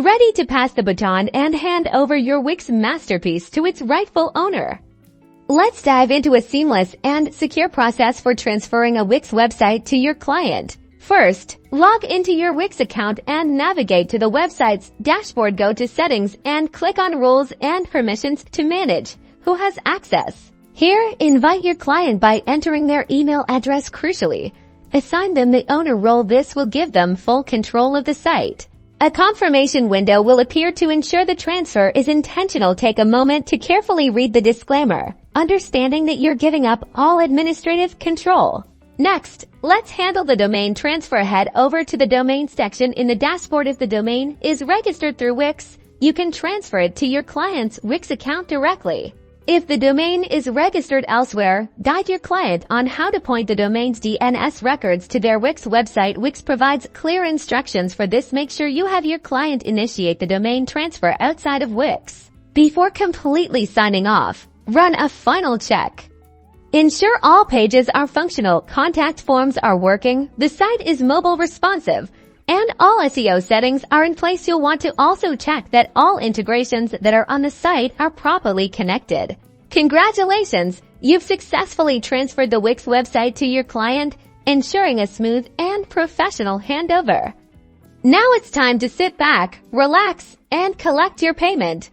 ready to pass the baton and hand over your WIX masterpiece to its rightful owner. Let's dive into a seamless and secure process for transferring a WIX website to your client. First, log into your WIX account and navigate to the website's dashboard. Go to Settings and click on Rules and Permissions to manage who has access. Here, invite your client by entering their email address. Crucially, assign them the owner role. This will give them full control of the site. A confirmation window will appear to ensure the transfer is intentional. Take a moment to carefully read the disclaimer, understanding that you're giving up all administrative control. Next, let's handle the domain transfer. Head over to the domain section in the dashboard. If the domain is registered through WIX, you can transfer it to your client's WIX account directly. If the domain is registered elsewhere, guide your client on how to point the domain's DNS records to their WIX website. WIX provides clear instructions for this. Make sure you have your client initiate the domain transfer outside of WIX. Before completely signing off, run a final check. Ensure all pages are functional, contact forms are working, the site is mobile responsive, and all SEO settings are in place. You'll want to also check that all integrations that are on the site are properly connected. Congratulations! You've successfully transferred the WIX website to your client, ensuring a smooth and professional handover. Now it's time to sit back, relax, and collect your payment.